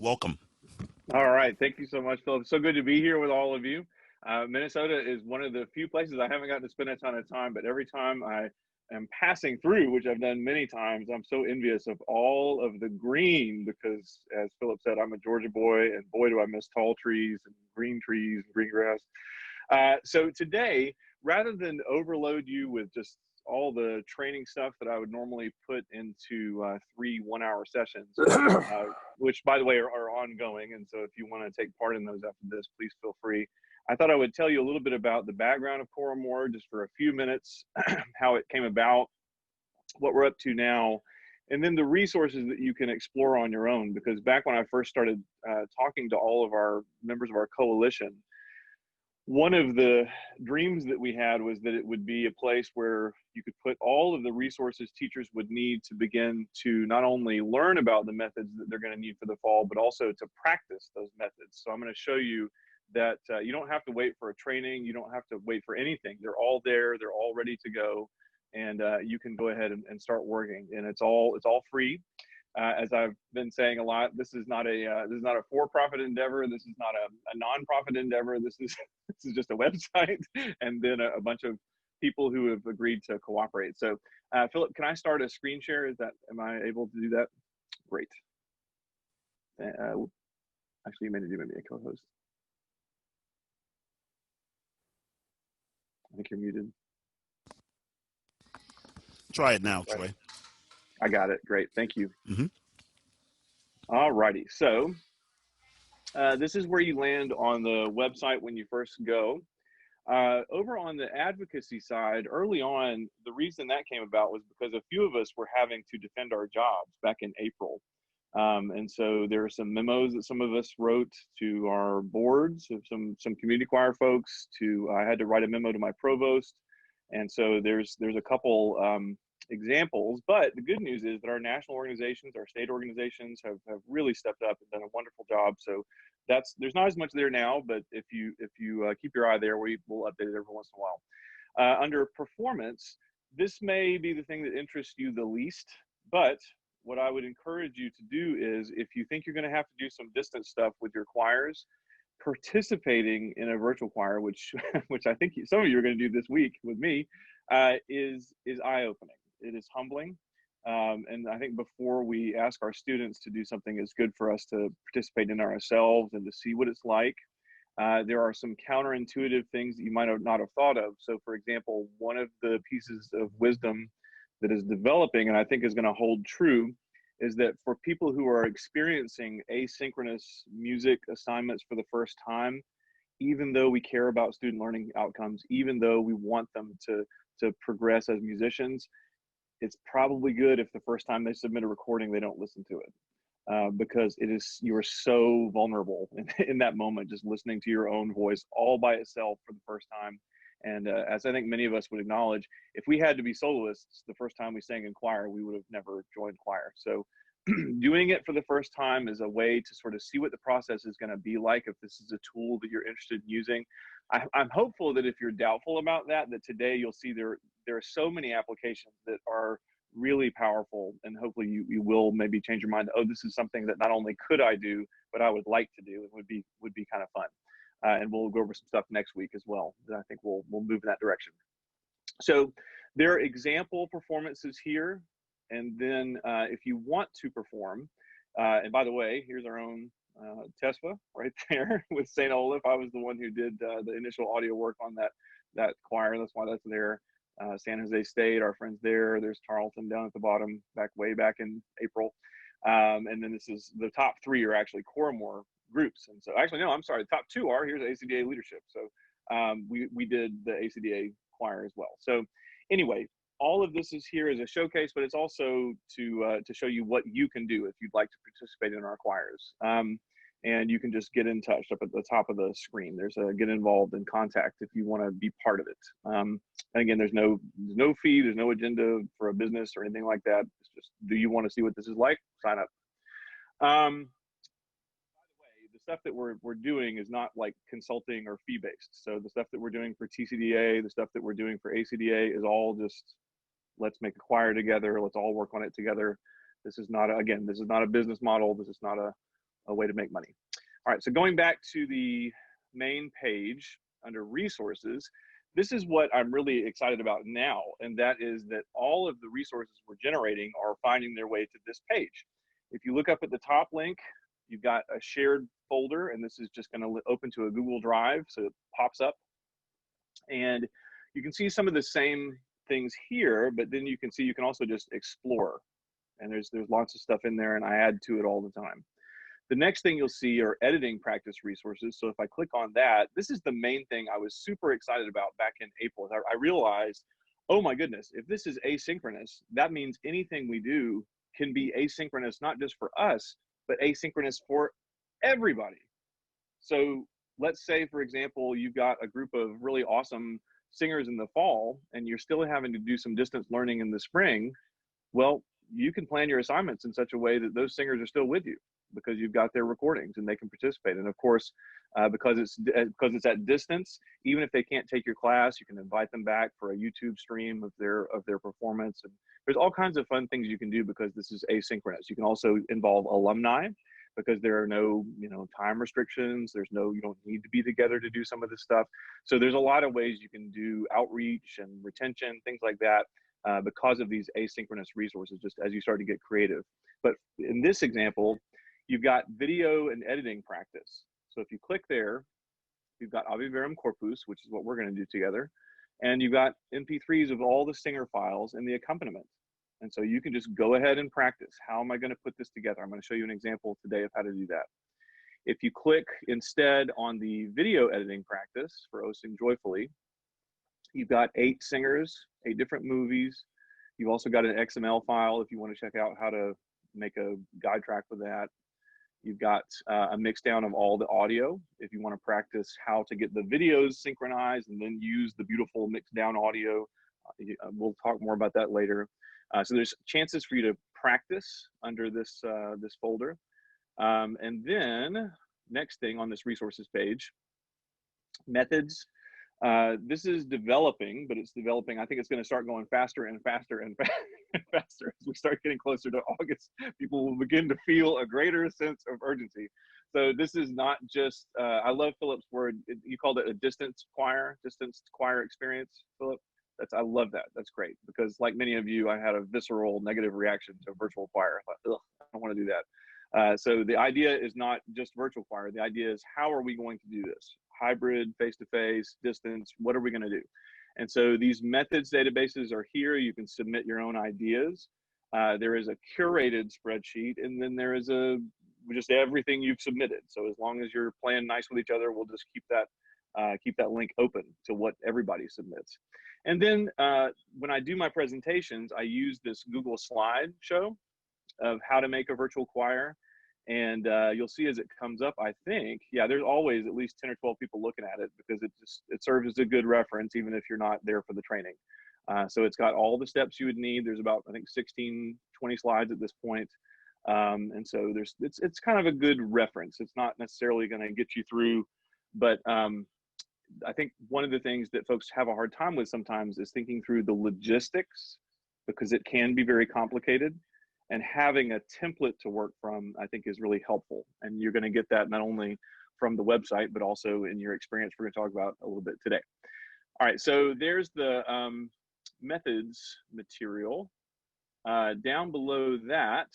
Welcome. All right. Thank you so much, Philip. So good to be here with all of you. Minnesota is one of the few places I haven't gotten to spend a ton of time, but every time I am passing through, which I've done many times, I'm so envious of all of the green because, as Philip said, I'm a Georgia boy, and boy, do I miss tall trees and green grass. So today, rather than overload you with just all the training stuff that I would normally put into 3 1-hour sessions, which, by the way, are ongoing. And so if you want to take part in those after this, please feel free. I thought I would tell you a little bit about the background of ChorAmor just for a few minutes, how it came about, what we're up to now, and then the resources that you can explore on your own. Because back when I first started talking to all of our members of our coalition, one of the dreams that we had was that it would be a place where you could put all of the resources teachers would need to begin to not only learn about the methods that they're going to need for the fall, but also to practice those methods. So I'm going to show you that you don't have to wait for a training. You don't have to wait for anything. They're all there. They're all ready to go. And you can go ahead and start working. And it's all free. As I've been saying a lot, this is not a for-profit endeavor. This is not a non-profit endeavor. This is just a website, and then a bunch of people who have agreed to cooperate. So, Philip, can I start a screen share? Am I able to do that? Great. Actually, you may need to be a co-host. I think you're muted. Try it now, Troy. I got it. Great. Thank you. Mm-hmm. All righty. So this is where you land on the website when you first go. Over on the advocacy side, early on, the reason that came about was because a few of us were having to defend our jobs back in April. And so there are some memos that some of us wrote to our boards, some community choir folks. I had to write a memo to my provost. And so there's a couple examples, but the good news is that our national organizations, our state organizations have really stepped up and done a wonderful job. So there's not as much there now, but if you keep your eye there, we'll update it every once in a while. Under performance, this may be the thing that interests you the least, but what I would encourage you to do is, if you think you're going to have to do some distance stuff with your choirs, participating in a virtual choir, which I think some of you are going to do this week with me, is eye-opening. It is humbling. And I think before we ask our students to do something, it's good for us to participate in ourselves and to see what it's like. There are some counterintuitive things that you might not have thought of. So, for example, one of the pieces of wisdom that is developing, and I think is going to hold true, is that for people who are experiencing asynchronous music assignments for the first time, even though we care about student learning outcomes, even though we want them to progress as musicians, it's probably good if the first time they submit a recording, they don't listen to it, because you are so vulnerable in that moment, just listening to your own voice all by itself for the first time. And as I think many of us would acknowledge, if we had to be soloists the first time we sang in choir, we would have never joined choir. So doing it for the first time is a way to sort of see what the process is going to be like, if this is a tool that you're interested in using. I'm hopeful that if you're doubtful about that today you'll see there are so many applications that are really powerful, and hopefully you will maybe change your mind. Oh, this is something that not only could I do, but I would like to do. It would be kind of fun. And we'll go over some stuff next week as well. I think we'll move in that direction. So there are example performances here. And then if you want to perform, and by the way, here's our own Tesfa right there with St. Olaf. I was the one who did the initial audio work on that choir. That's why that's there. San Jose State, our friends there. There's Tarleton down at the bottom, way back in April. And then this is the top 3 are actually ChorAmor groups. And so actually, no, I'm sorry. The top 2 are, here's ACDA leadership. So we did the ACDA choir as well. So anyway, all of this is here as a showcase, but it's also to show you what you can do if you'd like to participate in our choirs. And you can just get in touch up at the top of the screen. There's a get involved and contact if you want to be part of it. And again, there's no fee, there's no agenda for a business or anything like that. It's just, do you want to see what this is like? Sign up. By the way, the stuff that we're doing is not like consulting or fee-based. So the stuff that we're doing for TCDA, the stuff that we're doing for ACDA is all just, let's make a choir together. Let's all work on it together. This is not a business model. This is not a a way to make money. All right, so going back to the main page under resources, this is what I'm really excited about now, and that is that all of the resources we're generating are finding their way to this page. If you look up at the top link, you've got a shared folder, and this is just going to open to a Google Drive, so it pops up. And you can see some of the same things here, but then you can see you can also just explore. And there's lots of stuff in there, and I add to it all the time. The next thing you'll see are editing practice resources. So if I click on that, this is the main thing I was super excited about back in April. I realized, oh my goodness, if this is asynchronous, that means anything we do can be asynchronous, not just for us, but asynchronous for everybody. So let's say, for example, you've got a group of really awesome singers in the fall, and you're still having to do some distance learning in the spring. Well, you can plan your assignments in such a way that those singers are still with you, because you've got their recordings and they can participate. And of course, because it's at distance, even if they can't take your class, you can invite them back for a YouTube stream of their performance. And there's all kinds of fun things you can do because this is asynchronous. You can also involve alumni, because there are no time restrictions. You don't need to be together to do some of this stuff. So there's a lot of ways you can do outreach and retention, things like that, because of these asynchronous resources, just as you start to get creative. But in this example, you've got video and editing practice. So if you click there, you've got Ave Verum Corpus, which is what we're going to do together. And you've got MP3s of all the singer files and the accompaniment. And so you can just go ahead and practice. How am I going to put this together? I'm going to show you an example today of how to do that. If you click instead on the video editing practice for O Sing Joyfully, you've got 8 singers, 8 different movies. You've also got an XML file if you want to check out how to make a guide track with that. You've got a mix down of all the audio if you want to practice how to get the videos synchronized and then use the beautiful mixed down audio. We'll talk more about that later. So there's chances for you to practice under this folder. And then next thing on this resources page, methods. This is developing, but it's developing. I think it's going to start going faster and faster and faster as we start getting closer to August. People will begin to feel a greater sense of urgency. So this is not just, I love Philip's word. You called it a distance choir experience, Philip. I love that. That's great, because like many of you, I had a visceral negative reaction to virtual choir. I thought, I don't want to do that. So the idea is not just virtual choir. The idea is, how are we going to do this? Hybrid, face-to-face, distance, what are we going to do? And so these methods databases are here. You can submit your own ideas. There is a curated spreadsheet, and then there is just everything you've submitted. So as long as you're playing nice with each other, we'll just keep that link open to what everybody submits. And then when I do my presentations, I use this Google slideshow of how to make a virtual choir. And you'll see as it comes up, I think, yeah, there's always at least 10 or 12 people looking at it, because it serves as a good reference, even if you're not there for the training. So it's got all the steps you would need. There's about, I think, 16, 20 slides at this point. And so it's kind of a good reference. It's not necessarily going to get you through, but I think one of the things that folks have a hard time with sometimes is thinking through the logistics, because it can be very complicated. And having a template to work from, I think, is really helpful. And you're going to get that not only from the website, but also in your experience we're going to talk about a little bit today. All right, so there's the methods material. Down below that,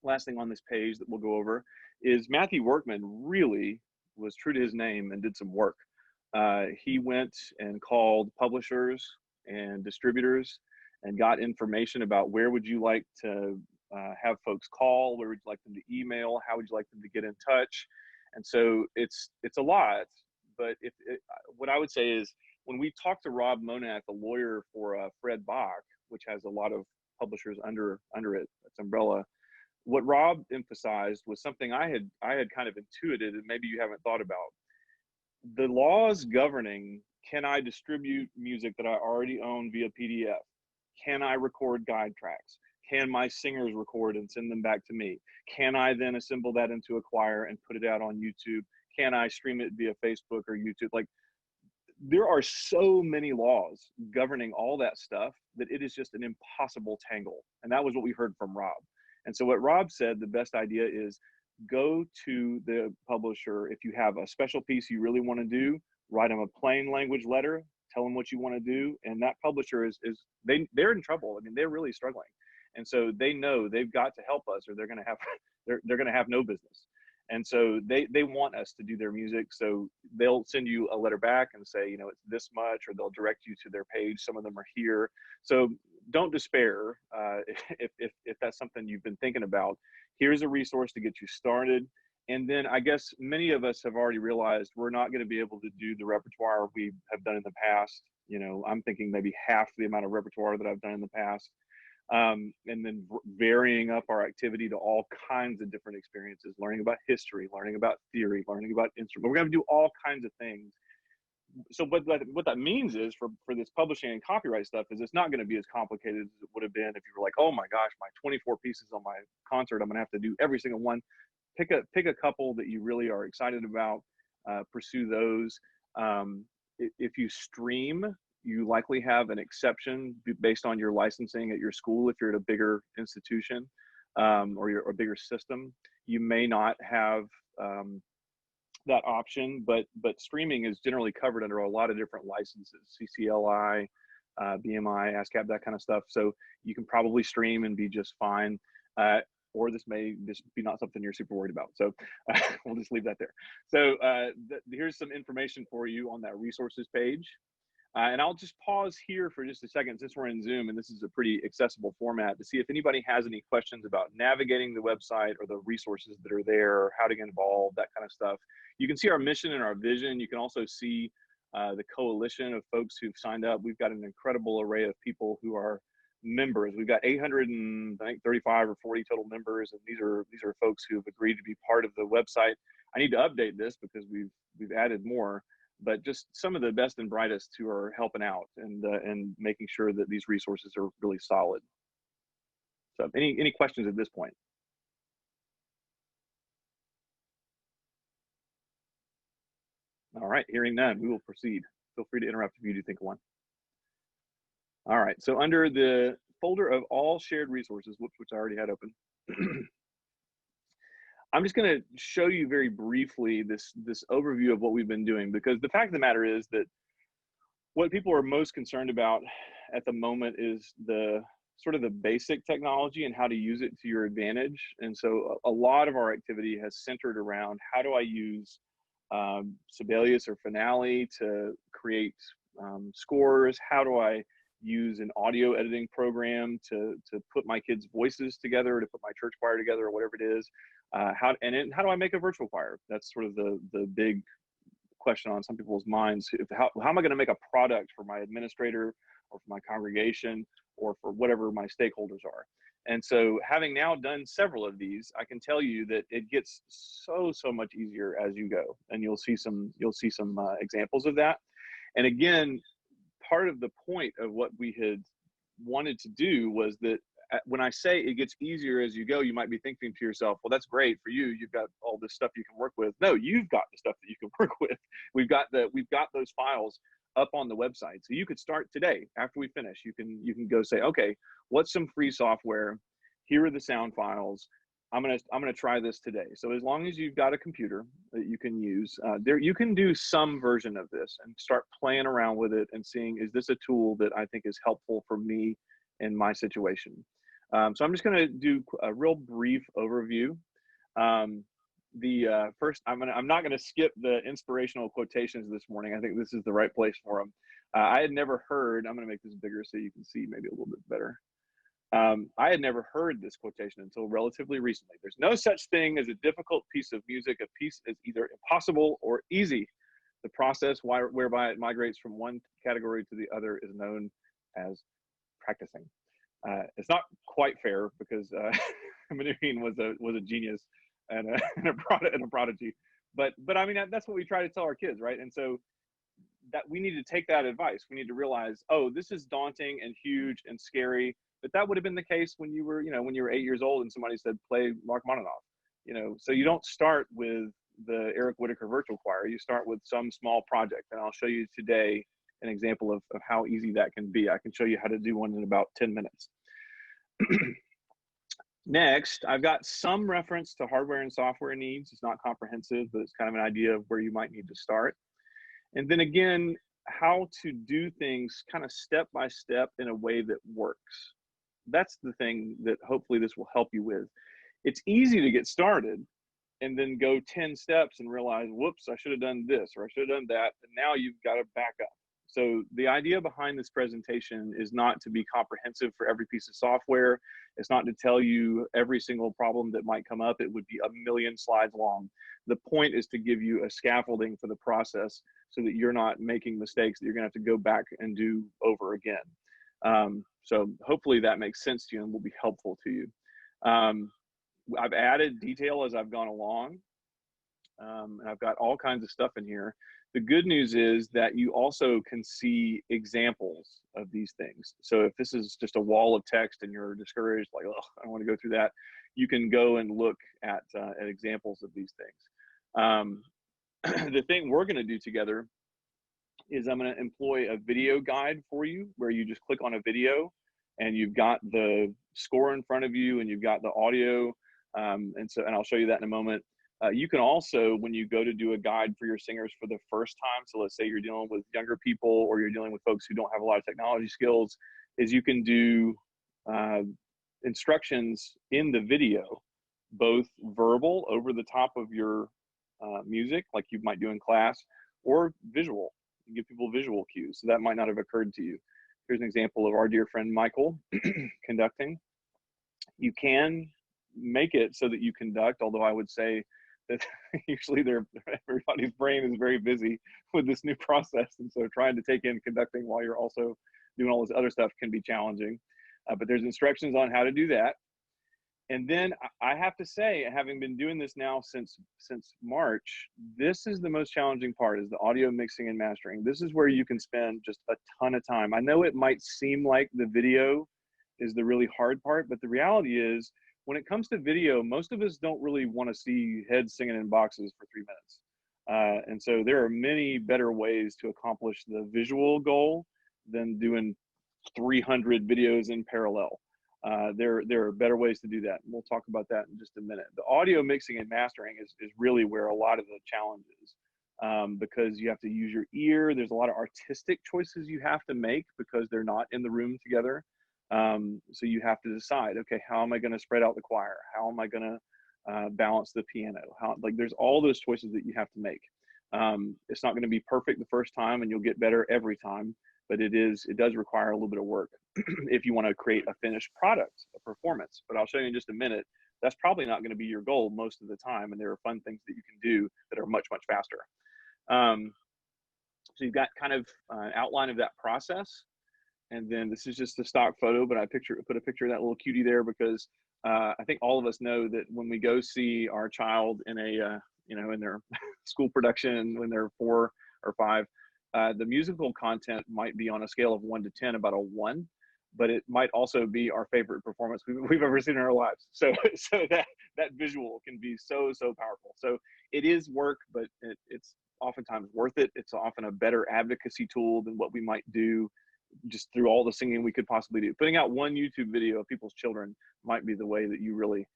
last thing on this page that we'll go over is Matthew Workman really was true to his name and did some work. He went and called publishers and distributors and got information about where would you like to have folks call, where would you like them to email, how would you like them to get in touch. And so it's a lot, but what I would say is, when we talked to Rob Monack, the lawyer for Fred Bach, which has a lot of publishers under it, its umbrella, what Rob emphasized was something I had kind of intuited, and maybe you haven't thought about. The laws governing, can I distribute music that I already own via PDF? Can I record guide tracks? Can my singers record and send them back to me? Can I then assemble that into a choir and put it out on YouTube? Can I stream it via Facebook or YouTube? Like, there are so many laws governing all that stuff that it is just an impossible tangle. And that was what we heard from Rob. And so what Rob said, the best idea is, go to the publisher. If you have a special piece you really want to do, write them a plain language letter, tell them what you want to do, and that publisher is they're in trouble. I mean, they're really struggling, and so they know they've got to help us, or they're going to have they're going to have no business. And so they want us to do their music, so they'll send you a letter back and say, you know, it's this much, or they'll direct you to their page. Some of them are here, so don't despair if that's something you've been thinking about. Here's a resource to get you started. And then I guess many of us have already realized we're not going to be able to do the repertoire we have done in the past. You know, I'm thinking maybe half the amount of repertoire that I've done in the past. And then varying up our activity to all kinds of different experiences, learning about history, learning about theory, learning about instruments. We're going to do all kinds of things. So what that means is for this publishing and copyright stuff is it's not going to be as complicated as it would have been if you were like, oh my gosh, my 24 pieces on my concert, I'm going to have to do every single one. Pick a couple that you really are excited about, pursue those. If you stream, you likely have an exception based on your licensing at your school. If you're at a bigger institution or you're a bigger system, you may not have that option, but streaming is generally covered under a lot of different licenses, CCLI, BMI, ASCAP, that kind of stuff. So you can probably stream and be just fine. Or this may just be not something you're super worried about. So we'll just leave that there. So here's some information for you on that resources page. And I'll just pause here for just a second since we're in Zoom and this is a pretty accessible format to see if anybody has any questions about navigating the website or the resources that are there, or how to get involved, that kind of stuff. You can see our mission and our vision. You can also see the coalition of folks who've signed up. We've got an incredible array of people who are members. We've got 835 or 40 total members, and these are folks who have agreed to be part of the website. I need to update this because we've added more, but just some of the best and brightest who are helping out and making sure that these resources are really solid. So any questions at this point? All right, hearing none, we will proceed. Feel free to interrupt if you do think of one. All right, so under the folder of all shared resources, which I already had open, I'm just going to show you very briefly this overview of what we've been doing, because the fact of the matter is that what people are most concerned about at the moment is the sort of the basic technology and how to use it to your advantage. And so a lot of our activity has centered around how do I use Sibelius or Finale to create scores? How do I use an audio editing program to put my kids' voices together, to put my church choir together, or whatever it is? How do I make a virtual choir? That's sort of the big question on some people's minds. How am I going to make a product for my administrator or for my congregation or for whatever my stakeholders are? And so having now done several of these, I can tell you that it gets so much easier as you go, and you'll see some examples of that. And again, part of the point of what we had wanted to do was that when I say it gets easier as you go, you might be thinking to yourself, well, that's great for you. You've got all this stuff you can work with. No, you've got the stuff that you can work with. We've got those files up on the website. So you could start today after we finish. You can go say, okay, what's some free software? Here are the sound files. I'm gonna try this today. So as long as you've got a computer that you can use, you can do some version of this and start playing around with it and seeing, is this a tool that I think is helpful for me in my situation? So I'm just going to do a real brief overview. First, I'm not going to skip the inspirational quotations this morning. I think this is the right place for them. I had never heard, I'm going to make this bigger so you can see maybe a little bit better. I had never heard this quotation until relatively recently. There's no such thing as a difficult piece of music. A piece is either impossible or easy. The process whereby it migrates from one category to the other is known as practicing. It's not quite fair because Menuhin was a genius and a prodigy, but I mean that's what we try to tell our kids, right? And so that we need to take that advice. We need to realize, oh, this is daunting and huge and scary, but that would have been the case when you were 8 years old and somebody said play Rachmaninoff, So you don't start with the Eric Whitaker virtual choir. You start with some small project, and I'll show you today an example of how easy that can be. I can show you how to do one in about 10 minutes. Next, I've got some reference to hardware and software needs. It's not comprehensive, but it's kind of an idea of where you might need to start. And then again, how to do things kind of step by step in a way that works. That's the thing that hopefully this will help you with. It's easy to get started and then go 10 steps and realize, whoops, I should have done this or I should have done that. And now you've got to back up. So the idea behind this presentation is not to be comprehensive for every piece of software. It's not to tell you every single problem that might come up. It would be a million slides long. The point is to give you a scaffolding for the process so that you're not making mistakes that you're gonna have to go back and do over again. So hopefully that makes sense to you and will be helpful to you. I've added detail as I've gone along, and I've got all kinds of stuff in here. The good news is that you also can see examples of these things. So if this is just a wall of text and you're discouraged, like, oh, I don't want to go through that, you can go and look at examples of these things. The thing we're going to do together is I'm going to employ a video guide for you where you just click on a video and you've got the score in front of you and you've got the audio. And I'll show you that in a moment. You can also, when you go to do a guide for your singers for the first time, so let's say you're dealing with younger people or you're dealing with folks who don't have a lot of technology skills, is you can do instructions in the video, both verbal over the top of your music, like you might do in class, or visual. You give people visual cues. So that might not have occurred to you. Here's an example of our dear friend Michael conducting. You can make it so that you conduct, although I would say that usually everybody's brain is very busy with this new process, and so trying to take in conducting while you're also doing all this other stuff can be challenging. But there's instructions on how to do that. And then I have to say, having been doing this now since March, this is the most challenging part, is the audio mixing and mastering. This is where you can spend just a ton of time. I know it might seem like the video is the really hard part, but the reality is, when it comes to video, most of us don't really want to see heads singing in boxes for 3 minutes. And so there are many better ways to accomplish the visual goal than doing 300 videos in parallel. There are better ways to do that. And we'll talk about that in just a minute. The audio mixing and mastering is really where a lot of the challenge is, because you have to use your ear. There's a lot of artistic choices you have to make because they're not in the room together. So you have to decide, okay, how am I going to spread out the choir? How am I going to balance the piano? There's all those choices that you have to make. It's not going to be perfect the first time, and you'll get better every time, but it does require a little bit of work if you want to create a finished product, a performance. But I'll show you in just a minute. That's probably not going to be your goal most of the time, and there are fun things that you can do that are much, much faster. So you've got kind of an outline of that process. And then this is just a stock photo, but I put a picture of that little cutie there because I think all of us know that when we go see our child in in their school production when they're 4 or 5, the musical content might be on a scale of 1 to 10 about a 1, but it might also be our favorite performance we've ever seen in our lives. So that visual can be so powerful. So it is work, but it's oftentimes worth it. It's often a better advocacy tool than what we might do just through all the singing we could possibly do. Putting out one YouTube video of people's children might be the way that you really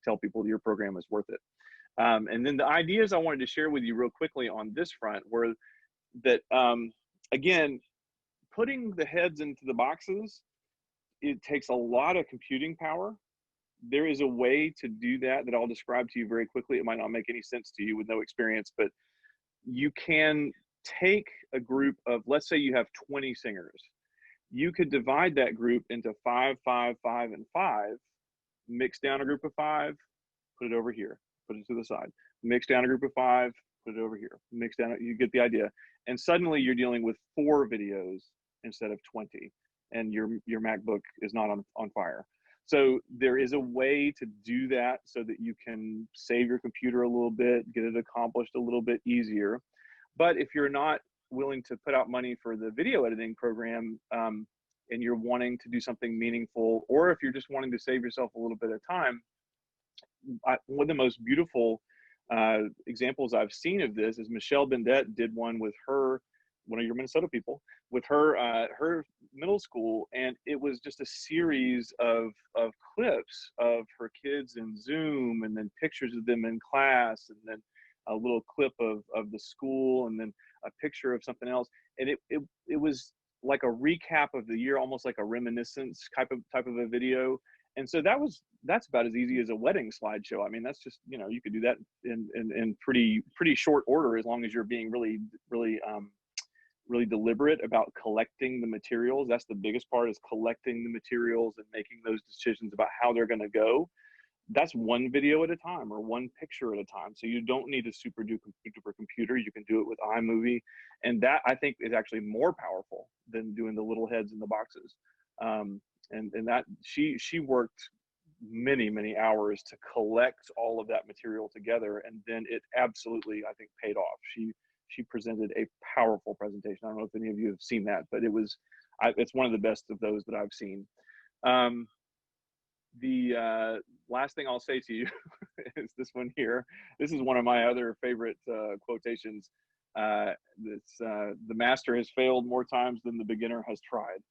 tell people your program is worth it. And then the ideas I wanted to share with you real quickly on this front were that, again, putting the heads into the boxes, it takes a lot of computing power. There is a way to do that I'll describe to you very quickly. It might not make any sense to you with no experience, but you can take a group of, let's say you have 20 singers. You could divide that group into 5, 5, 5, and 5, mix down a group of 5, put it over here, put it to the side, mix down a group of 5, put it over here, mix down, you get the idea. And suddenly you're dealing with 4 videos instead of 20, and your MacBook is not on fire. So there is a way to do that so that you can save your computer a little bit, get it accomplished a little bit easier. But if you're not willing to put out money for the video editing program, and you're wanting to do something meaningful, or if you're just wanting to save yourself a little bit of time, one of the most beautiful examples I've seen of this is Michelle Bendette did one with one of your Minnesota people, with her middle school, and it was just a series of clips of her kids in Zoom, and then pictures of them in class, and then a little clip of the school, and then a picture of something else. And it was like a recap of the year, almost like a reminiscence type of a video. And so that's about as easy as a wedding slideshow. I mean, that's just, you know, you could do that in pretty short order, as long as you're being really deliberate about collecting the materials. That's the biggest part, is collecting the materials and making those decisions about how they're going to go. That's one video at a time, or one picture at a time. So you don't need a super duper computer. You can do it with iMovie. And that, I think, is actually more powerful than doing the little heads in the boxes. And that she worked many hours to collect all of that material together. And then it absolutely, I think, paid off. She presented a powerful presentation. I don't know if any of you have seen that, but it's one of the best of those that I've seen. The last thing I'll say to you is this one here. This is one of my other favorite quotations. The master has failed more times than the beginner has tried.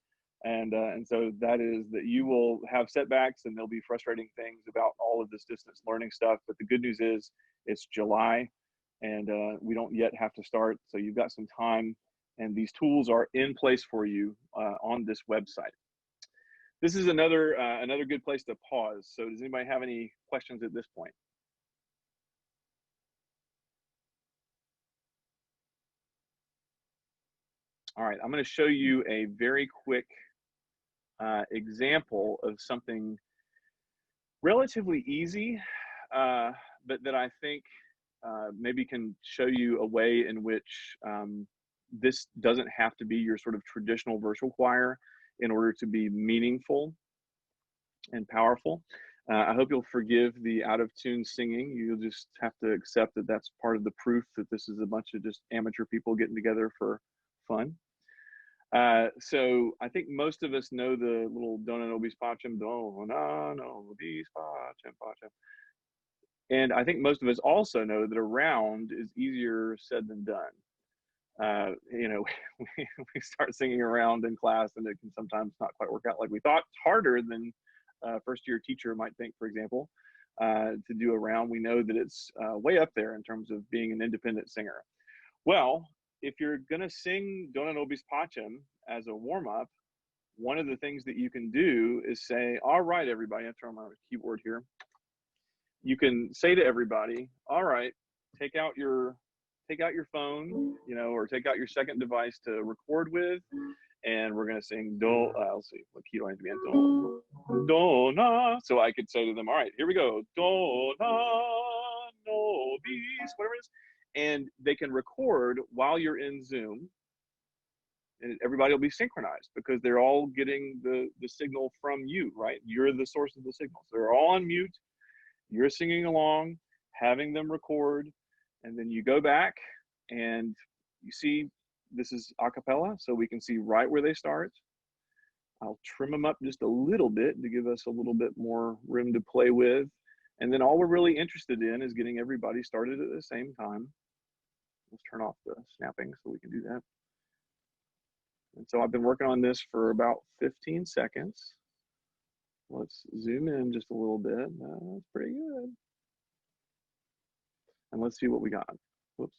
And so that is that you will have setbacks, and there'll be frustrating things about all of this distance learning stuff. But the good news is it's July, and we don't yet have to start. So you've got some time, and these tools are in place for you on this website. This is another good place to pause. So does anybody have any questions at this point? All right, I'm going to show you a very quick example of something relatively easy, but that I think maybe can show you a way in which this doesn't have to be your sort of traditional virtual choir in order to be meaningful and powerful. I hope you'll forgive the out of tune singing. You'll just have to accept that that's part of the proof that this is a bunch of just amateur people getting together for fun. So I think most of us know the little dona nobis pacem, dona nobis pacem, pacem. And I think most of us also know that a round is easier said than done. You know, we start singing around in class, and it can sometimes not quite work out like we thought. It's harder than a first-year teacher might think, for example, to do a round. We know that it's way up there in terms of being an independent singer. Well, if you're going to sing Dona Nobis Pacem as a warm-up, one of the things that you can do is say, all right, everybody, I'll turn on my keyboard here. You can say to everybody, all right, take out your phone, you know, or take out your second device to record with, and we're going to sing do, let's see, what key do I need to be in? Do, na. So I could say to them, all right, here we go. Do, na, nobis, whatever it is. And they can record while you're in Zoom, and everybody will be synchronized because they're all getting the signal from you, right? You're the source of the signal. So they're all on mute. You're singing along, having them record, and then you go back and you see this is a cappella, so we can see right where they start. I'll trim them up just a little bit to give us a little bit more room to play with. And then all we're really interested in is getting everybody started at the same time. Let's turn off the snapping so we can do that. And so I've been working on this for about 15 seconds. Let's zoom in just a little bit. That's pretty good. And let's see what we got. Whoops.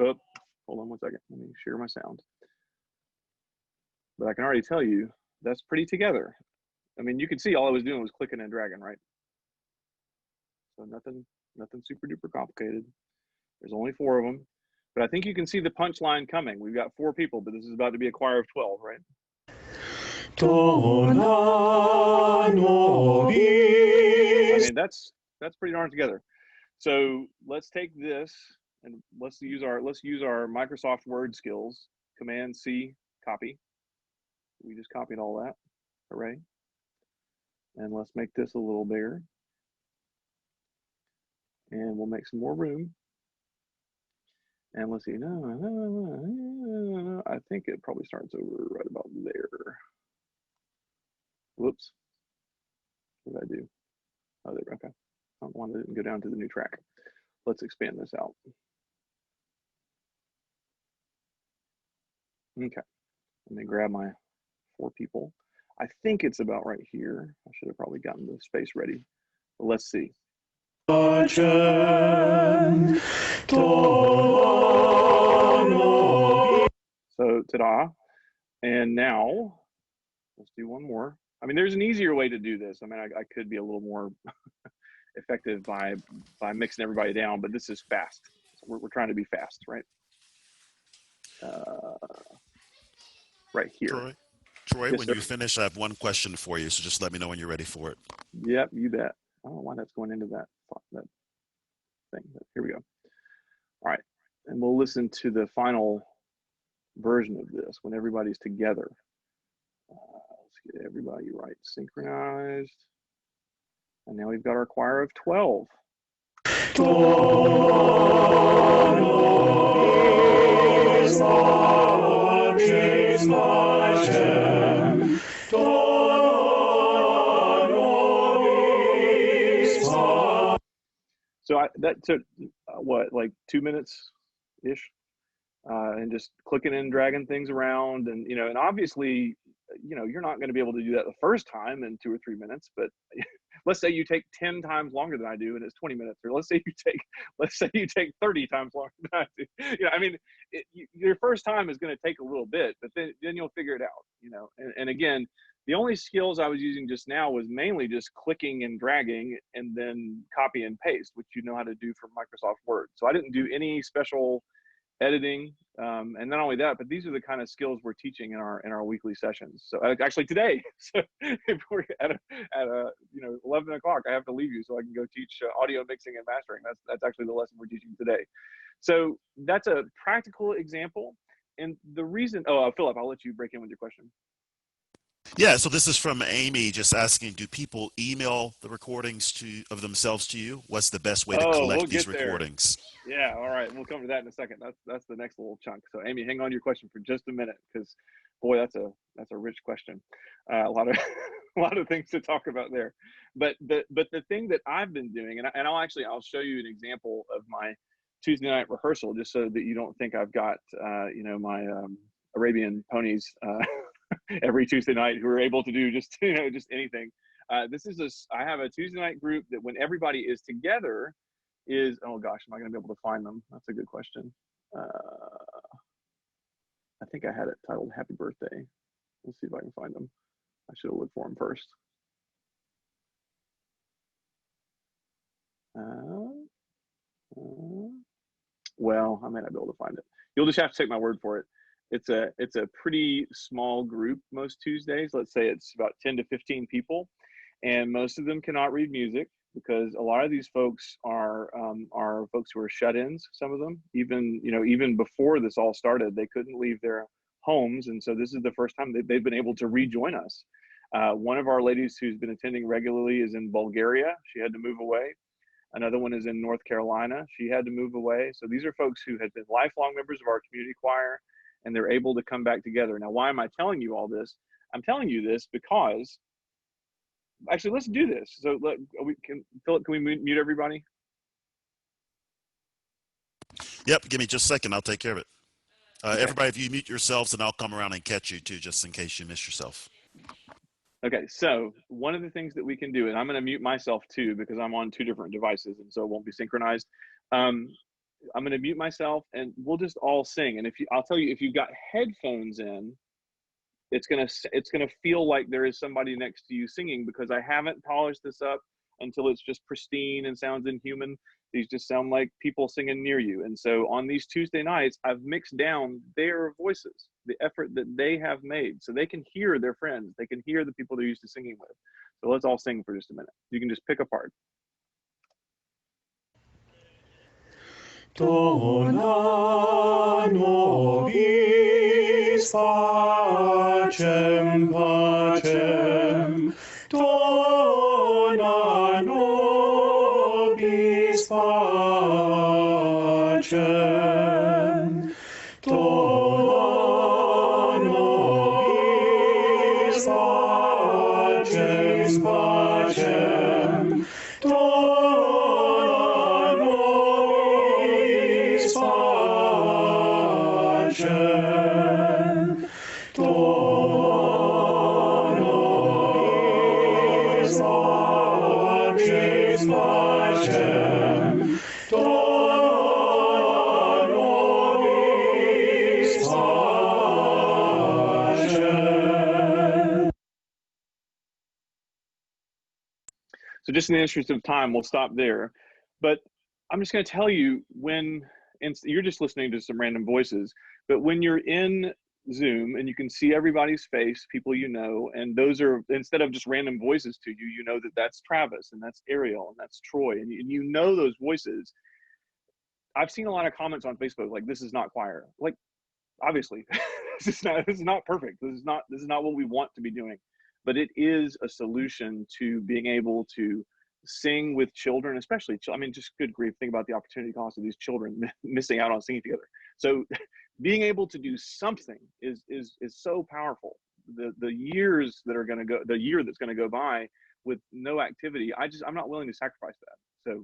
Oh, hold on one second. Let me share my sound. But I can already tell you that's pretty together. I mean, you can see all I was doing was clicking and dragging, right? So nothing super duper complicated. There's only 4 of them. But I think you can see the punchline coming. We've got 4 people, but this is about to be a choir of 12, right? I mean, that's pretty darn together. So let's take this and let's use our Microsoft Word skills. Command C, copy. We just copied all that. Hooray. And let's make this a little bigger. And we'll make some more room. And let's see. No, I think it probably starts over right about there. Whoops. What did I do? Oh, there. Okay. I don't want to go down to the new track. Let's expand this out. Okay, let me grab my 4 people. I think it's about right here. I should have probably gotten the space ready, but let's see. So, ta-da. And now, let's do one more. I mean, there's an easier way to do this. I mean, I could be a little more effective by mixing everybody down, but this is fast. So we're trying to be fast, right? Right here. Troy, Yes, when sir. you finish, I have one question for you, so just let me know when you're ready for it. Yep, you bet. I don't know why that's going into that thing, but here we go. All right, and we'll listen to the final version of this when everybody's together. Let's get everybody right, synchronized. And now we've got our choir of 12. So that took what, like 2 minutes ish, and just clicking and dragging things around, and and obviously, you're not going to be able to do that the first time in 2 or 3 minutes, but let's say you take 10 times longer than I do, and it's 20 minutes, or let's say you take 30 times longer than I do. I mean, your first time is going to take a little bit, but then you'll figure it out. And again, the only skills I was using just now was mainly just clicking and dragging and then copy and paste, which you know how to do from Microsoft Word. So I didn't do any special editing, and not only that, but these are the kind of skills we're teaching in our weekly sessions. So actually today, so if we're at 11 o'clock, I have to leave you so I can go teach audio mixing and mastering. That's actually the lesson we're teaching today. So that's a practical example. And the reason, Philip, I'll let you break in with your question. Yeah, so this is from Amy, just asking, do people email the recordings of themselves to you? What's the best way to We'll collect these get there. recordings? Yeah, all right, we'll come to that in a second. That's the next little chunk. So Amy, hang on to your question for just a minute, because boy, that's a rich question. A lot of a lot of things to talk about there. But the thing that I've been doing, and I'll show you an example of my Tuesday night rehearsal, just so that you don't think I've got my Arabian ponies every Tuesday night who are able to do just anything. I have a Tuesday night group that when everybody is together is, oh gosh, am I going to be able to find them? That's a good question. I think I had it titled Happy Birthday. Let's see if I can find them. I should have looked for them first. Well, I may not be able to find it. You'll just have to take my word for it. It's a pretty small group most Tuesdays. Let's say it's about 10 to 15 people, and most of them cannot read music, because a lot of these folks are folks who are shut-ins. Some of them, even before this all started, they couldn't leave their homes, and so this is the first time that they've been able to rejoin us. One of our ladies who's been attending regularly is in Bulgaria. She had to move away. Another one is in North Carolina. She had to move away. So these are folks who have been lifelong members of our community choir, and they're able to come back together. Now, why am I telling you all this? I'm telling you this because, actually, let's do this. So, Philip, can we mute everybody? Yep, give me just a second. I'll take care of it. Okay. Everybody, if you mute yourselves, and I'll come around and catch you too, just in case you miss yourself. Okay, so one of the things that we can do, and I'm going to mute myself too because I'm on 2 different devices, and so it won't be synchronized. I'm going to mute myself, and we'll just all sing. And I'll tell you, if you've got headphones in, it's gonna feel like there is somebody next to you singing, because I haven't polished this up until it's just pristine and sounds inhuman. These just sound like people singing near you. And so on these Tuesday nights, I've mixed down their voices, the effort that they have made, so they can hear their friends, they can hear the people they're used to singing with. So let's all sing for just a minute. You can just pick apart. Dona nobis pacem, pacem, dona nobis pacem, dona nobis pacem, pacem, dona nobis pacem. just in the interest of time, we'll stop there. But I'm just going to tell you and you're just listening to some random voices, but when you're in Zoom and you can see everybody's face, people you know, and those are, instead of just random voices to you, you know that that's Travis and that's Ariel and that's Troy, and you know those voices. I've seen a lot of comments on Facebook like, this is not choir. Like, obviously, this is not perfect. This is not what we want to be doing, but it is a solution to being able to sing with children, especially. I mean, just good grief, think about the opportunity cost of these children missing out on singing together. So being able to do something is so powerful. The years that are going to go, the year that's going to go by with no activity, I'm not willing to sacrifice that. So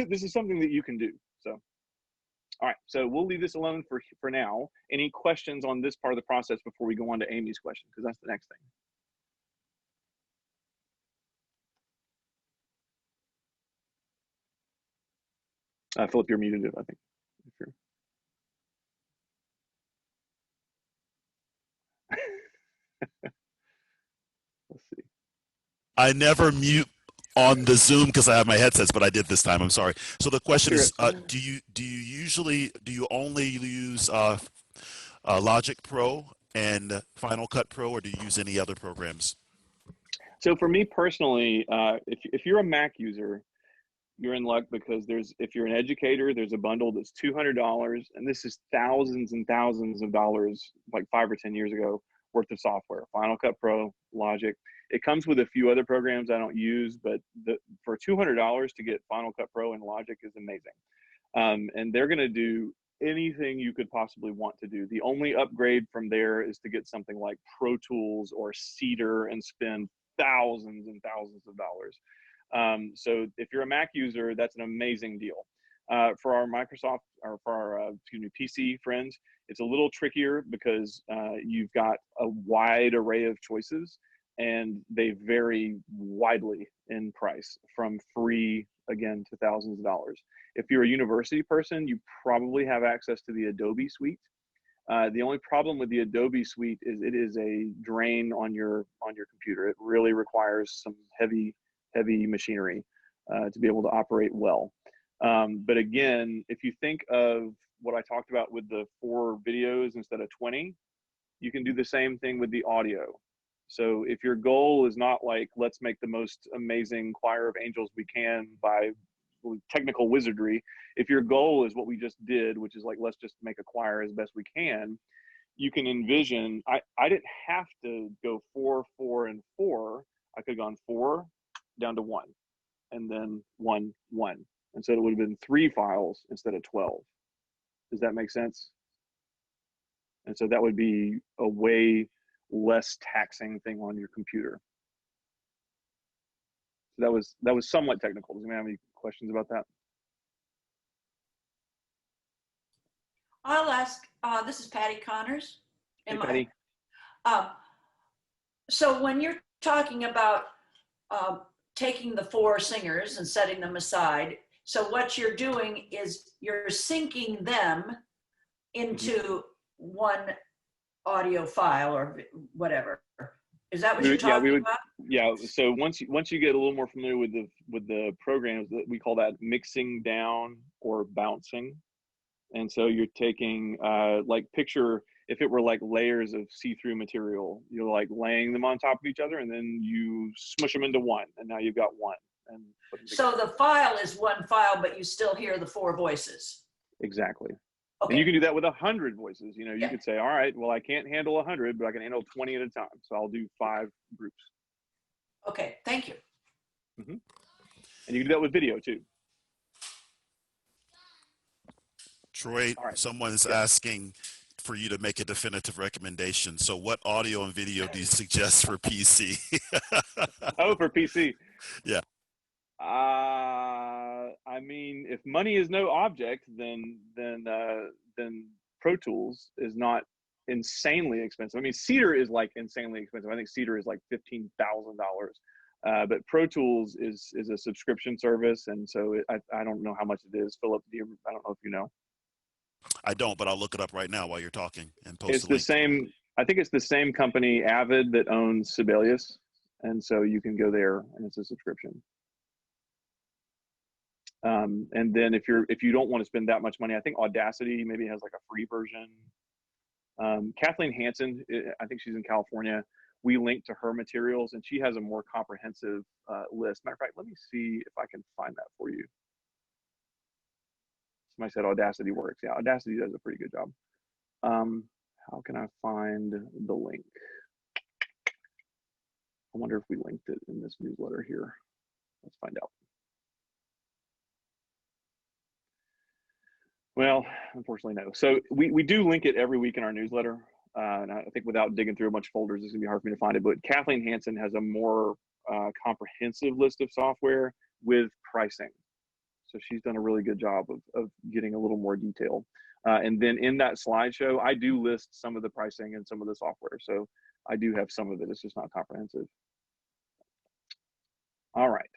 this is something that you can do. So, all right, so we'll leave this alone for now. Any questions on this part of the process before we go on to Amy's question? Because that's the next thing. Philip, you're muted, I think. If you're... Let's see. I never mute on the Zoom because I have my headsets, but I did this time. I'm sorry. So the question is, do you only use Logic Pro and Final Cut Pro, or do you use any other programs? So for me personally, if you're a Mac user, you're in luck, because if you're an educator, there's a bundle that's $200, and this is thousands and thousands of dollars, like 5 or 10 years ago, worth of software. Final Cut Pro, Logic. It comes with a few other programs I don't use, but for $200 to get Final Cut Pro and Logic is amazing. And they're going to do anything you could possibly want to do. The only upgrade from there is to get something like Pro Tools or Cedar and spend thousands and thousands of dollars. So if you're a Mac user, that's an amazing deal. For our Microsoft, or for our PC friends, it's a little trickier because you've got a wide array of choices, and they vary widely in price, from free, again, to thousands of dollars. If you're a university person, you probably have access to the Adobe suite. The only problem with the Adobe suite is it is a drain on your computer. It really requires some heavy machinery to be able to operate well. But again, if you think of what I talked about with the 4 videos instead of 20, you can do the same thing with the audio. So if your goal is not like, let's make the most amazing choir of angels we can by technical wizardry, if your goal is what we just did, which is like, let's just make a choir as best we can, you can envision, I didn't have to go 4, 4, and 4. I could have gone 4 down to 1, and then 1, 1. And so it would have been 3 files instead of 12. Does that make sense? And so that would be a way less taxing thing on your computer. So that was somewhat technical. Does anyone have any questions about that? I'll ask, this is Patty Connors. Hey, Patty. So when you're talking about taking the 4 singers and setting them aside, so what you're doing is you're syncing them into one audio file or whatever. Is that what you're talking about? Yeah. So once you get a little more familiar with the programs, that we call that mixing down or bouncing. And so you're taking like, picture if it were like layers of see-through material, you're like laying them on top of each other, and then you smush them into one, and now you've got one. And so the file is one file, but you still hear the 4 voices. Exactly. Okay. And you can do that with 100 voices. You know, you could say, all right, well, I can't handle 100, but I can handle 20 at a time. So I'll do 5 groups. Okay, thank you. Mm-hmm. And you can do that with video too. Troy, someone's asking for you to make a definitive recommendation. So what audio and video do you suggest for PC? Oh, for PC. Yeah. I mean, if money is no object, then Pro Tools is not insanely expensive. I mean, Cedar is like insanely expensive. I think Cedar is like $15,000. But Pro Tools is a subscription service, and so I don't know how much it is. Philip, I don't know if you know. I don't, but I'll look it up right now while you're talking and post. It's the same. I think it's the same company, Avid, that owns Sibelius, and so you can go there, and it's a subscription. And then if you don't want to spend that much money, I think Audacity maybe has like a free version. Kathleen Hansen, I think she's in California. We link to her materials, and she has a more comprehensive list. Matter of fact, let me see if I can find that for you. Somebody said Audacity works. Yeah, Audacity does a pretty good job. How can I find the link? I wonder if we linked it in this newsletter here. Let's find out. Well, unfortunately, no. So we do link it every week in our newsletter. And I think without digging through a bunch of folders, it's gonna be hard for me to find it. But Kathleen Hansen has a more comprehensive list of software with pricing. So she's done a really good job of getting a little more detail. And then in that slideshow, I do list some of the pricing and some of the software. So I do have some of it. It's just not comprehensive. All right.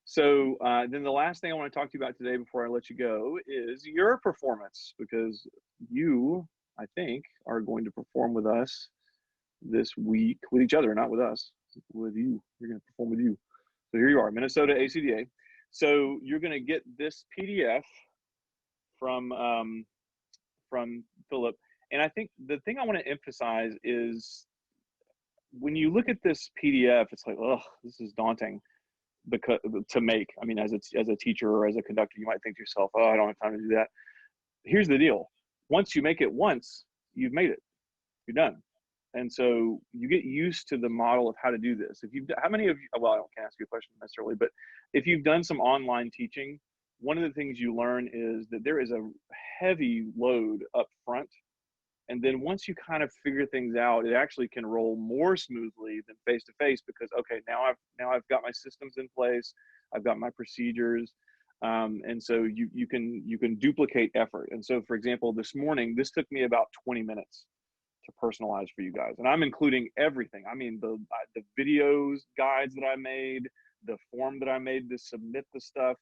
So then the last thing I want to talk to you about today before I let you go is your performance, because you, I think, are going to perform with us this week, with each other, not with us, with you. You're going to perform with you. So here you are, Minnesota ACDA. So you're going to get this PDF from Philip. And I think the thing I want to emphasize is when you look at this PDF, it's like, oh, this is daunting because to make. I mean, as a teacher or as a conductor, you might think to yourself, oh, I don't have time to do that. Here's the deal. Once you make it once, you've made it. You're done. And so you get used to the model of how to do this. How many of you, well, I can't ask you a question necessarily, but if you've done some online teaching, one of the things you learn is that there is a heavy load up front. And then once you kind of figure things out, it actually can roll more smoothly than face-to-face because, okay, now I've got my systems in place, I've got my procedures. And so you can duplicate effort. And so, for example, this morning, this took me about 20 minutes to personalize for you guys, and I'm including everything. I mean, the videos, guides that I made, the form that I made to submit the stuff,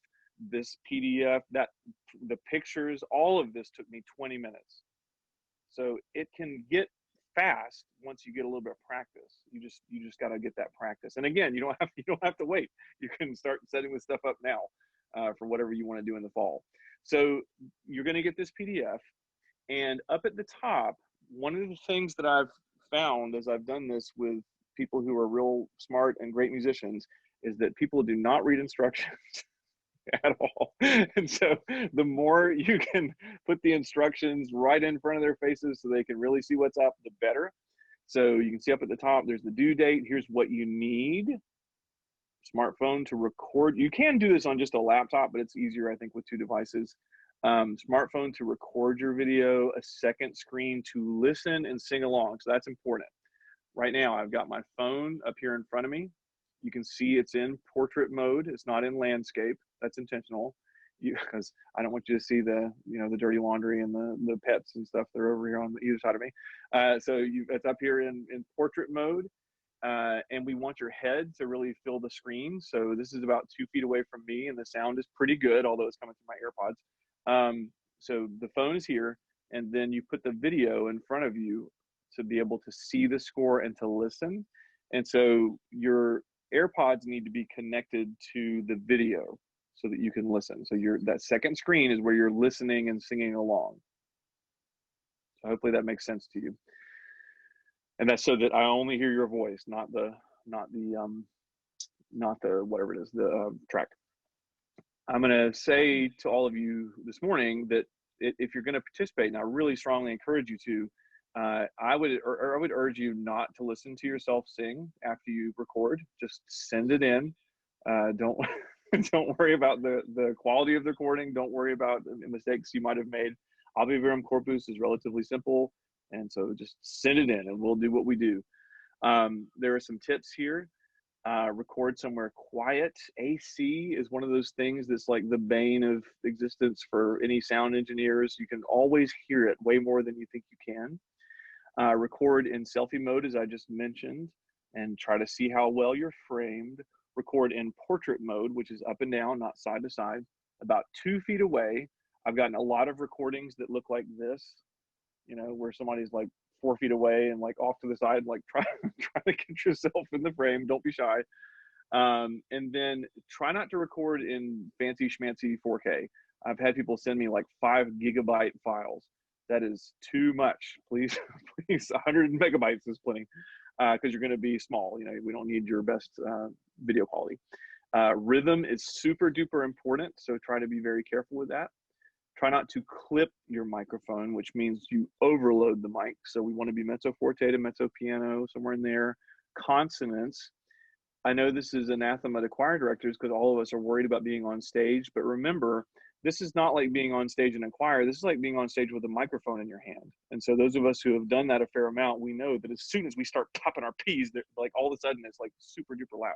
this PDF, the pictures, all of this took me 20 minutes. So it can get fast once you get a little bit of practice. You just got to get that practice. And again, you don't have to wait. You can start setting this stuff up now for whatever you want to do in the fall. So you're going to get this PDF, and up at the top, one of the things that I've found as I've done this with people who are real smart and great musicians is that people do not read instructions at all. And so the more you can put the instructions right in front of their faces so they can really see what's up, the better. So you can see up at the top, there's the due date. Here's what you need. Smartphone to record. You can do this on just a laptop, but it's easier, I think, with two devices. Smartphone to record your video, a second screen to listen and sing along. So that's important. Right now, I've got my phone up here in front of me. You can see it's in portrait mode. It's not in landscape. That's intentional, because I don't want you to see the dirty laundry and the pets and stuff that are over here on either side of me. So it's up here in portrait mode. And we want your head to really fill the screen. So this is about 2 feet away from me, and the sound is pretty good, although it's coming through my AirPods. So the phone is here, and then you put the video in front of you to be able to see the score and to listen. And so your AirPods need to be connected to the video so that you can listen. So that second screen is where you're listening and singing along. So hopefully that makes sense to you. And that's so that I only hear your voice, not the whatever it is, the track. I'm going to say to all of you this morning that if you're going to participate, and I really strongly encourage you to, I would urge you not to listen to yourself sing after you record. Just send it in. Don't worry about the quality of the recording. Don't worry about the mistakes you might have made. Ave Verum Corpus is relatively simple, and so just send it in, and we'll do what we do. There are some tips here. Record somewhere quiet. AC is one of those things that's like the bane of existence for any sound engineers. You can always hear it way more than you think you can. Record in selfie mode, as I just mentioned, and try to see how well you're framed. Record in portrait mode, which is up and down, not side to side, about 2 feet away. I've gotten a lot of recordings that look like this, where somebody's like 4 feet away and like off to the side, like try to get yourself in the frame. Don't be shy. And then try not to record in fancy schmancy 4K. I've had people send me like 5 GB files. That is too much. Please, please, 100 megabytes is plenty, because you're going to be small. You know, we don't need your best video quality. Rhythm is super duper important, so try to be very careful with that. Try not to clip your microphone, which means you overload the mic. So we want to be mezzo forte to mezzo piano, somewhere in there. Consonants. I know this is anathema to choir directors because all of us are worried about being on stage, but remember, this is not like being on stage in a choir. This is like being on stage with a microphone in your hand. And so those of us who have done that a fair amount, we know that as soon as we start tapping our P's, like all of a sudden it's like super duper loud.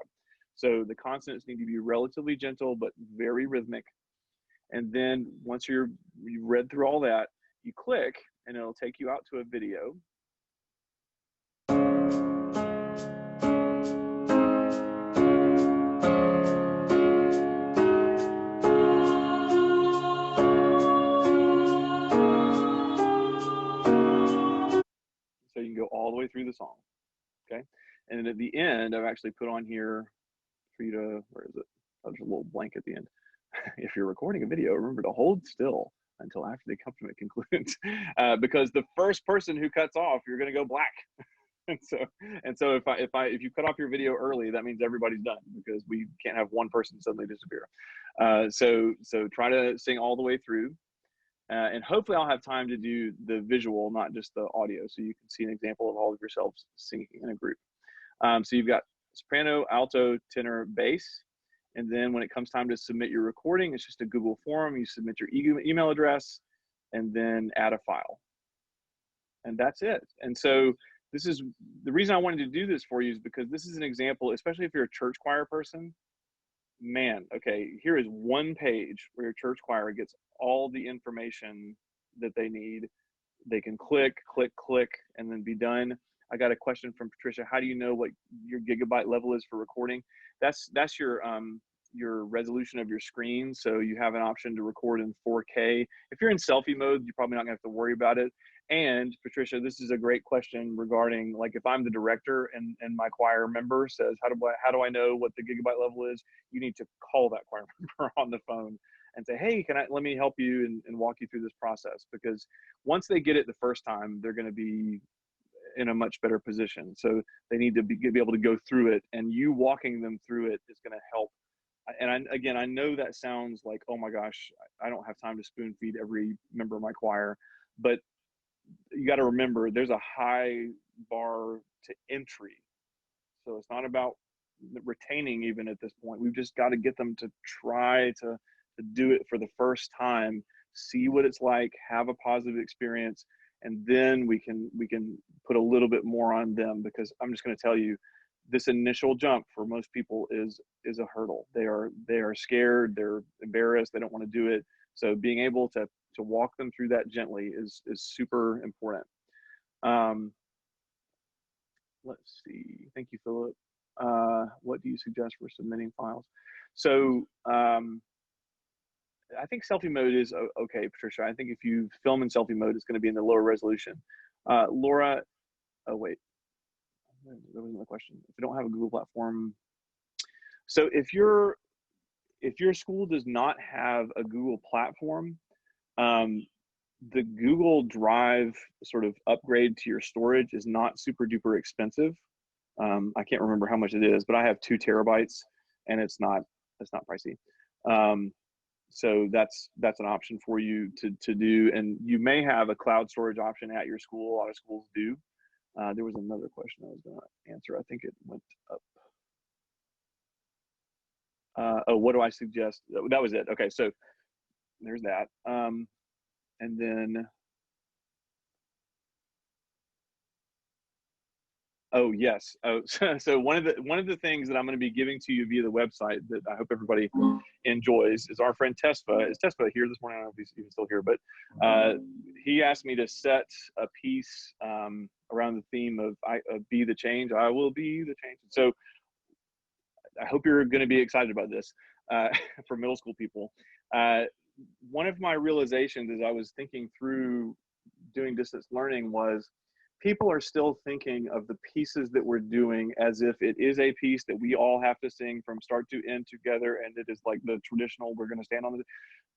So the consonants need to be relatively gentle, but very rhythmic. And then once you've read through all that, you click and it'll take you out to a video. So you can go all the way through the song, okay? And then at the end, I've actually put on here for you to, where is it? Oh, there's a little blank at the end. If you're recording a video, remember to hold still until after the accompaniment concludes, because the first person who cuts off, you're going to go black. and so if you cut off your video early, that means everybody's done, because we can't have one person suddenly disappear. So try to sing all the way through. And hopefully I'll have time to do the visual, not just the audio, so you can see an example of all of yourselves singing in a group. So you've got soprano, alto, tenor, bass. And then when it comes time to submit your recording, it's just a Google form. You submit your email address and then add a file. And that's it. And so this is the reason I wanted to do this for you, is because this is an example, especially if you're a church choir person. Man, okay, here is one page where your church choir gets all the information that they need. They can click, click, click, and then be done. I got a question from Patricia. How do you know what your gigabyte level is for recording? That's your resolution of your screen. So you have an option to record in 4K. If you're in selfie mode, you're probably not gonna have to worry about it. And Patricia, this is a great question regarding, like, if I'm the director and my choir member says, how do I know what the gigabyte level is? You need to call that choir member on the phone and say, hey, let me help you and walk you through this process. Because once they get it the first time, they're going to be in a much better position. So they need to be able to go through it, and you walking them through it is going to help. And again, I know that sounds like, oh my gosh, I don't have time to spoon feed every member of my choir, but you got to remember there's a high bar to entry. So it's not about retaining even at this point. We've just got to get them to try to do it for the first time, see what it's like, have a positive experience, and then we can put a little bit more on them. Because I'm just going to tell you, this initial jump for most people is a hurdle. They are scared, they're embarrassed, they don't want to do it. So being able to walk them through that gently is super important. Let's see. Thank you, Philip. What do you suggest for submitting files? So I think selfie mode is okay, Patricia. I think if you film in selfie mode, it's going to be in the lower resolution. Laura, oh wait, there wasn't a question. If you don't have a Google platform, so if your school does not have a Google platform, the Google Drive sort of upgrade to your storage is not super duper expensive. I can't remember how much it is, but I have 2 terabytes, and it's not pricey. So that's an option for you to do. And you may have a cloud storage option at your school. A lot of schools do. There was another question I was going to answer. I think it went up. Oh, what do I suggest? That was it. Okay, so there's that. And then, oh yes. Oh, so one of the things that I'm going to be giving to you via the website that I hope everybody enjoys is our friend Tesfa. Is Tesfa here this morning? I don't know if he's even still here, but he asked me to set a piece around the theme of be the change. I will be the change. So I hope you're going to be excited about this for middle school people. One of my realizations as I was thinking through doing distance learning was people are still thinking of the pieces that we're doing as if it is a piece that we all have to sing from start to end together, and it is like the traditional, we're going to stand on the,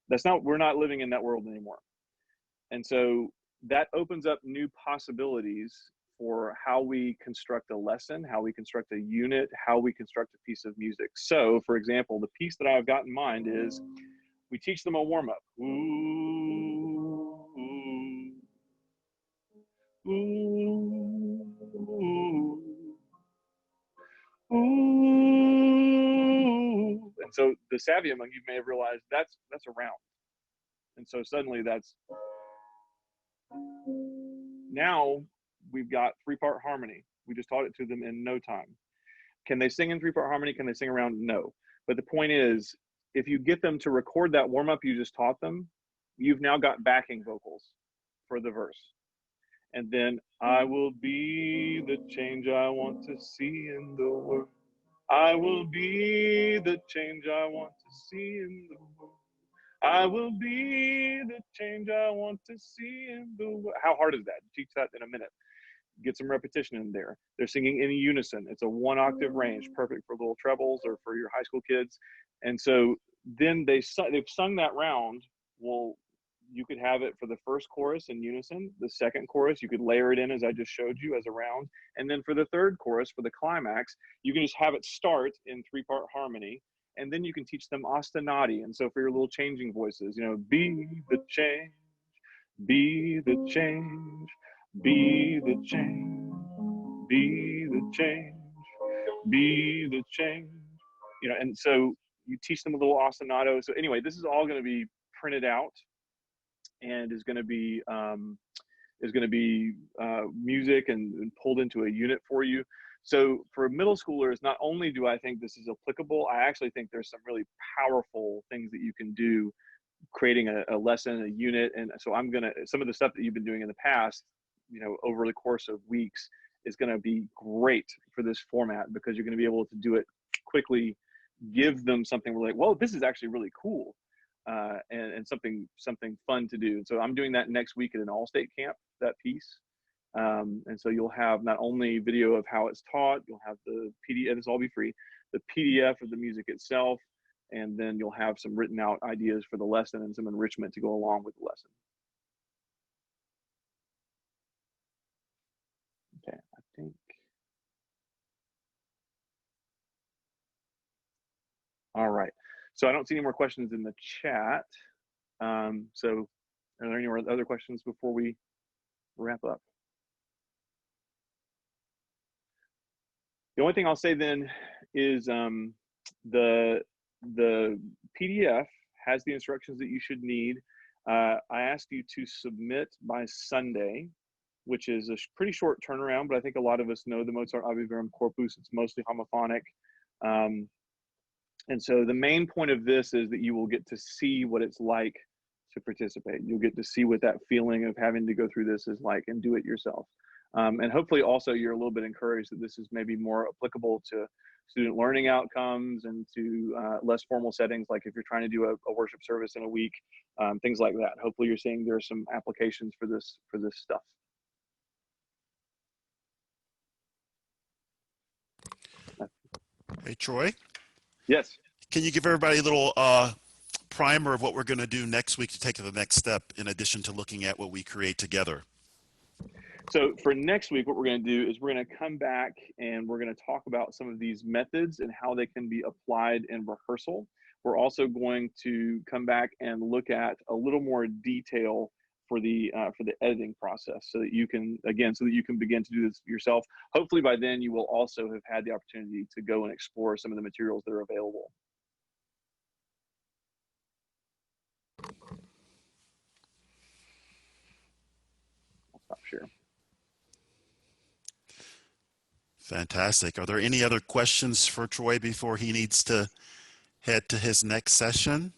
that's not, we're not living in that world anymore. And so that opens up new possibilities for how we construct a lesson, how we construct a unit, how we construct a piece of music. So for example, the piece that I've got in mind is we teach them a warm-up. Ooh, ooh, ooh, ooh. And so the savvy among you may have realized that's a round. And so suddenly that's, now we've got 3-part harmony. We just taught it to them in no time. Can they sing in 3-part harmony? Can they sing around? No. But the point is, if you get them to record that warm-up you just taught them, you've now got backing vocals for the verse. And then, I will be the change I want to see in the world. I will be the change I want to see in the world. I will be the change I want to see in the world. How hard is that? Teach that in a minute. Get some repetition in there. They're singing in unison. It's a 1-octave range, perfect for little trebles or for your high school kids. And so then they've sung that round. Well, you could have it for the first chorus in unison. The second chorus, you could layer it in as I just showed you as a round. And then for the third chorus, for the climax, you can just have it start in 3-part harmony. And then you can teach them ostinati. And so for your little changing voices, you know, be the change, be the change, be the change, be the change, be the change. You know, and so you teach them a little ostinato. So anyway, this is all going to be printed out and is going to be music and pulled into a unit for you. So for middle schoolers, not only do I think this is applicable, I actually think there's some really powerful things that you can do creating a lesson, a unit. And so some of the stuff that you've been doing in the past, you know, over the course of weeks is going to be great for this format, because you're going to be able to do it quickly, give them something where like, well, this is actually really cool. And something fun to do. And so I'm doing that next week at an all-state camp, that piece. And so you'll have not only video of how it's taught, you'll have the PDF, this will all be free, the PDF of the music itself, and then you'll have some written out ideas for the lesson and some enrichment to go along with the lesson. Okay, I think. All right. So I don't see any more questions in the chat. So are there any other questions before we wrap up? The only thing I'll say then is the PDF has the instructions that you should need. I asked you to submit by Sunday, which is a pretty short turnaround, but I think a lot of us know the Mozart Ave Verum corpus. It's mostly homophonic. And so the main point of this is that you will get to see what it's like to participate. You'll get to see what that feeling of having to go through this is like and do it yourself. And hopefully also you're a little bit encouraged that this is maybe more applicable to student learning outcomes and to less formal settings, like if you're trying to do a worship service in a week, things like that. Hopefully you're seeing there are some applications for this stuff. Hey, Troy. Yes. Can you give everybody a little primer of what we're going to do next week to take the next step, in addition to looking at what we create together? So for next week, what we're going to do is we're going to come back and we're going to talk about some of these methods and how they can be applied in rehearsal. We're also going to come back and look at a little more detail for the editing process, so that you can, again, so that you can begin to do this yourself. Hopefully by then you will also have had the opportunity to go and explore some of the materials that are available. I'll stop sharing. Fantastic. Are there any other questions for Troy before he needs to head to his next session?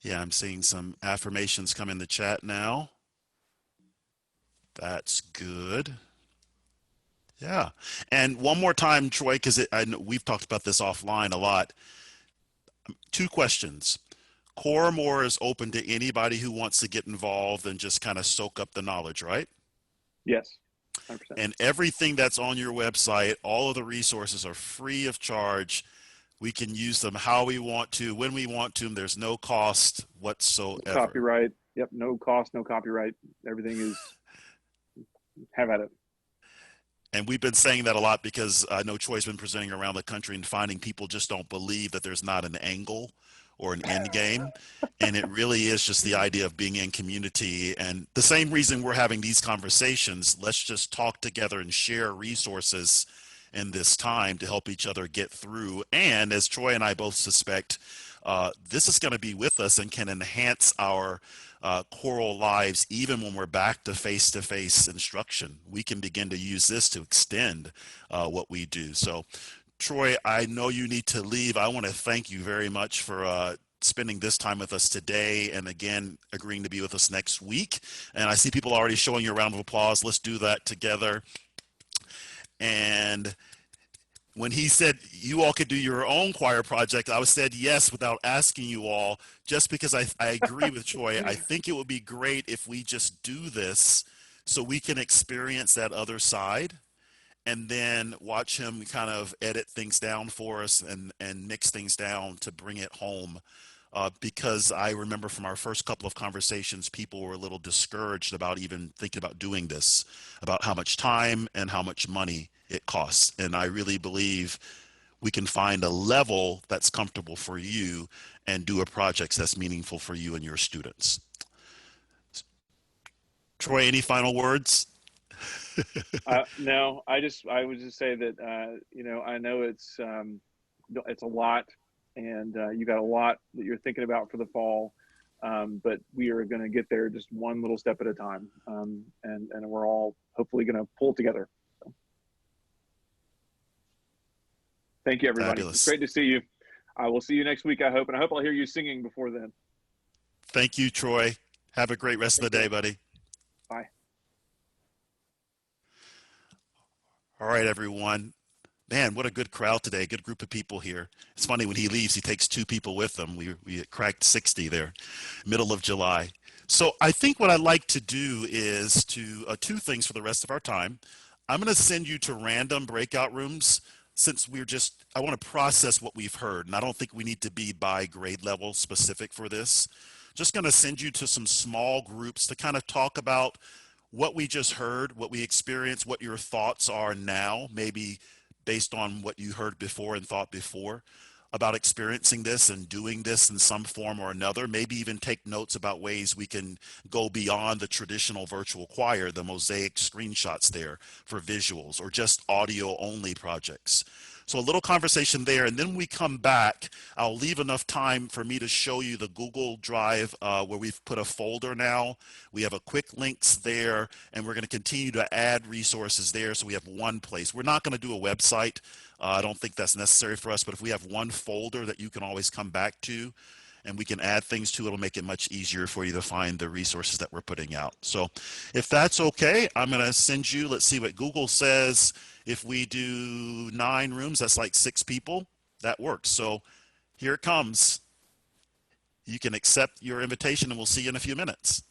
Yeah, I'm seeing some affirmations come in the chat now. That's good. Yeah. And one more time, Troy, because I know we've talked about this offline a lot. 2 questions. ChorAmor is open to anybody who wants to get involved and just kind of soak up the knowledge, right? Yes, 100%. And everything that's on your website, all of the resources are free of charge. We can use them how we want to, when we want to. There's no cost whatsoever. Copyright. Yep. No cost, no copyright. Everything is, have at it. And we've been saying that a lot because I know Troy's been presenting around the country and finding people just don't believe that there's not an angle or an end game. And it really is just the idea of being in community. And the same reason we're having these conversations, let's just talk together and share resources in this time to help each other get through. And as Troy and I both suspect, this is going to be with us and can enhance our choral lives even when we're back to face-to-face instruction. We can begin to use this to extend what we do. So Troy, I know you need to leave. I want to thank you very much for spending this time with us today, and again agreeing to be with us next week. And I see people already showing you a round of applause. Let's do that together. And when he said you all could do your own choir project, I said yes without asking you all, just because I agree with Troy. I think it would be great if we just do this so we can experience that other side and then watch him kind of edit things down for us and mix things down to bring it home. Because I remember from our first couple of conversations, people were a little discouraged about even thinking about doing this, about how much time and how much money it costs. And I really believe we can find a level that's comfortable for you and do a project that's meaningful for you and your students. Troy, any final words? No, I would just say that, you know, I know it's a lot, and you got a lot that you're thinking about for the fall, but we are going to get there just one little step at a time, and we're all hopefully going to pull together. So. Thank you, everybody. Fabulous. It's great to see you. I will see you next week, I hope, and I hope I'll hear you singing before then. Thank you, Troy. Have a great rest of the day, buddy. Bye. All right, everyone. Man, what a good crowd today. Good group of people here. It's funny, when he leaves, he takes 2 people with him. We cracked 60 there, middle of July. So I think what I'd like to do is to 2 things for the rest of our time. I'm going to send you to random breakout rooms since I want to process what we've heard. And I don't think we need to be by grade level specific for this. Just going to send you to some small groups to kind of talk about what we just heard, what we experienced, what your thoughts are now, maybe based on what you heard before and thought before about experiencing this and doing this in some form or another. Maybe even take notes about ways we can go beyond the traditional virtual choir, the mosaic screenshots there for visuals, or just audio only projects. So a little conversation there, and then we come back. I'll leave enough time for me to show you the Google Drive where we've put a folder now. We have a quick links there, and we're going to continue to add resources there so we have one place. We're not going to do a website. I don't think that's necessary for us, but if we have one folder that you can always come back to and we can add things to, it'll make it much easier for you to find the resources that we're putting out. So if that's okay, I'm going to send you, let's see what Google says. If we do 9 rooms, that's like 6 people. That works. So here it comes. You can accept your invitation and we'll see you in a few minutes.